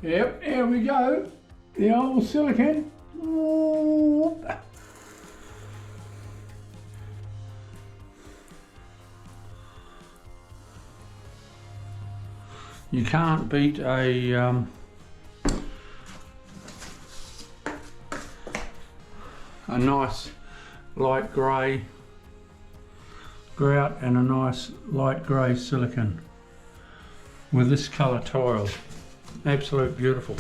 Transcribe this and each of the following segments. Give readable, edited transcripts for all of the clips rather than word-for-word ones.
Yep, here we go. The old silicone. Whoop. You can't beat a nice light grey grout and a nice light grey silicone with this colour tile. Absolute beautiful.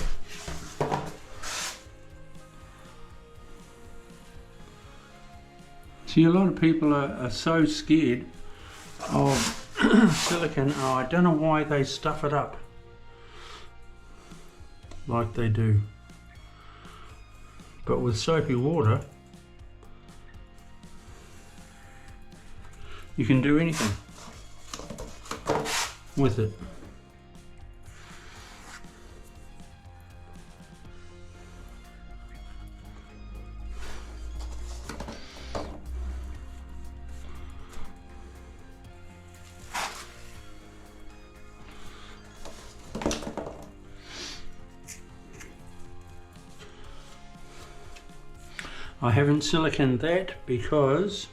See, a lot of people are so scared of silicone. Oh, I don't know why they stuff it up like they do. But with soapy water, you can do anything with it. I haven't siliconed that because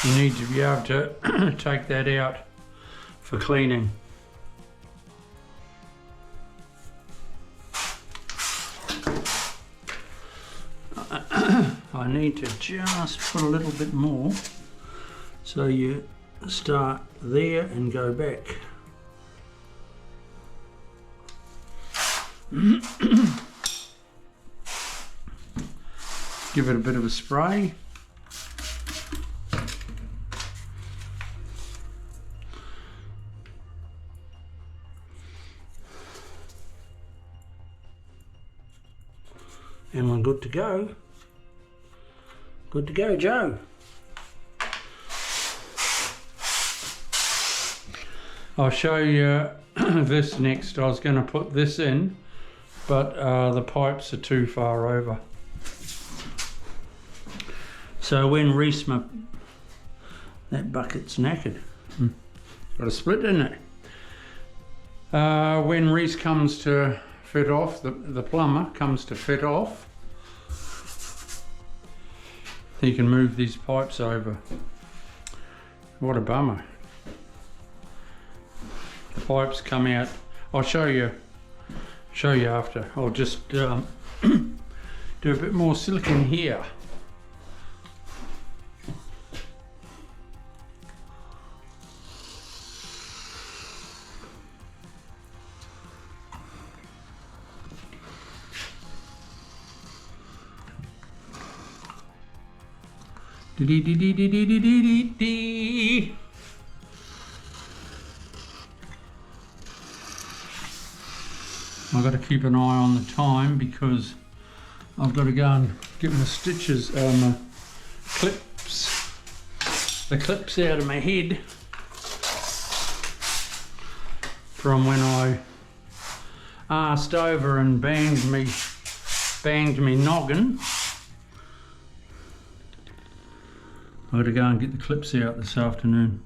you need to be able to take that out for cleaning. I need to just put a little bit more, so you start there and go back. Give it a bit of a spray. And we're good to go. Good to go, Joe. I'll show you this next. I was going to put this in, but the pipes are too far over. So when Reese, that bucket's knackered. Got a split in it. When Reese comes to fit off, the plumber comes to fit off, he can move these pipes over. What a bummer. The pipes come out. I'll show you after. I'll just do a bit more silicone here. Dee dee dee dee dee dee dee dee. I've got to keep an eye on the time because I've got to go and get my stitches, my clips, the clips out of my head from when I arsed over and banged me noggin. I've got to go and get the clips out this afternoon.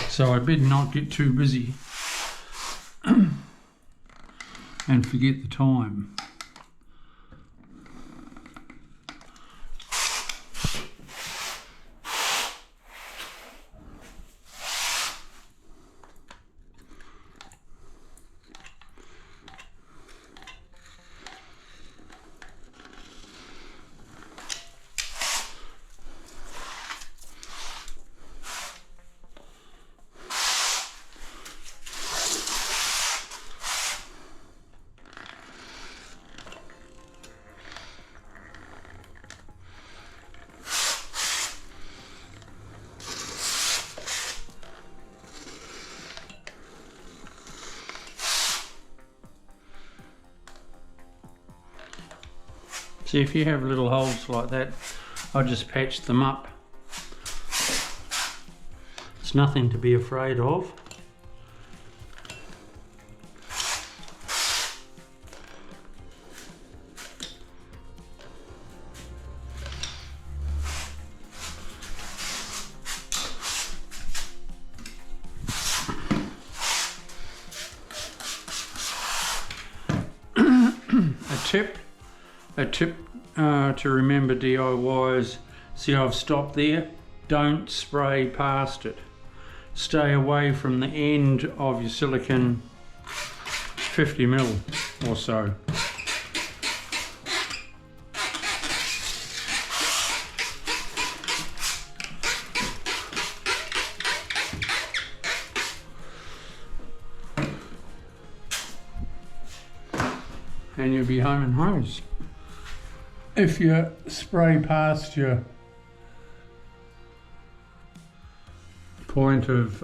So I better not get too busy and forget the time. See, if you have little holes like that, I just patch them up. It's nothing to be afraid of. tip to remember, DIYers, see I've stopped there, don't spray past it. Stay away from the end of your silicone 50 mil or so. And you'll be home and hose. If you spray past your point of,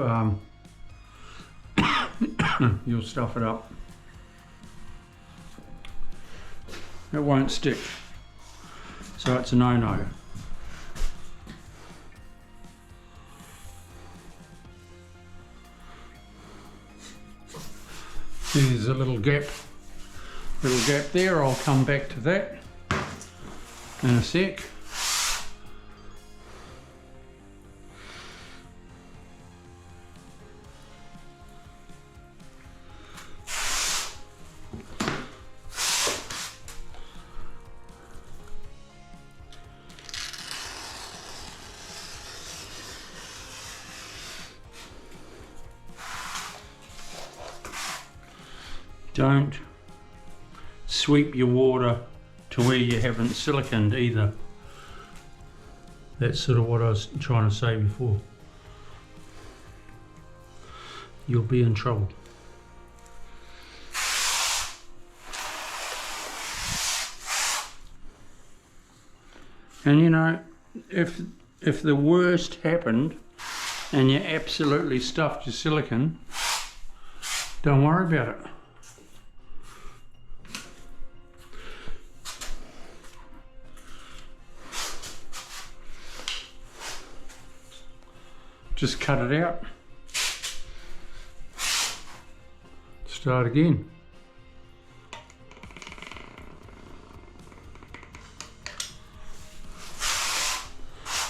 you'll stuff it up. It won't stick. So it's a no-no. See, there's a little gap there. I'll come back to that in a sec. Don't sweep your water to where you haven't siliconed either. That's sort of what I was trying to say before. You'll be in trouble. And you know, if the worst happened and you absolutely stuffed your silicone, don't worry about it. Just cut it out. Start again.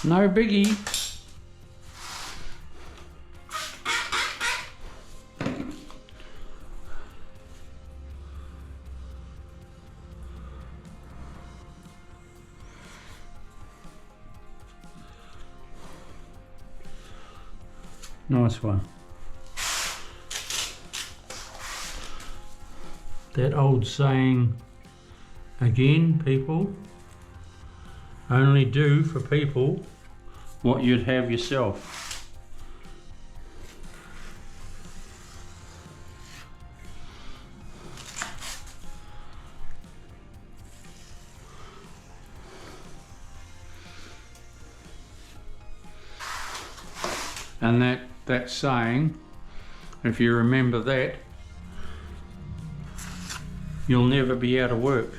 No biggie. Nice one. That old saying again, people, only do for people what you'd have yourself. And that saying, if you remember that, you'll never be out of work.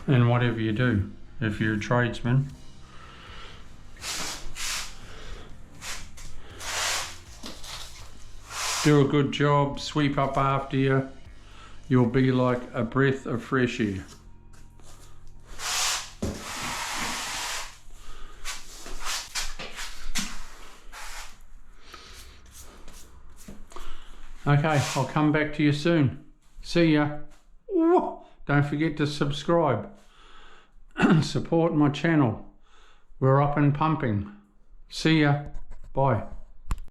And whatever you do, if you're a tradesman. Do a good job, sweep up after you, you'll be like a breath of fresh air. Okay, I'll come back to you soon. See ya. Don't forget to subscribe. Support my channel. We're up and pumping. See ya. Bye.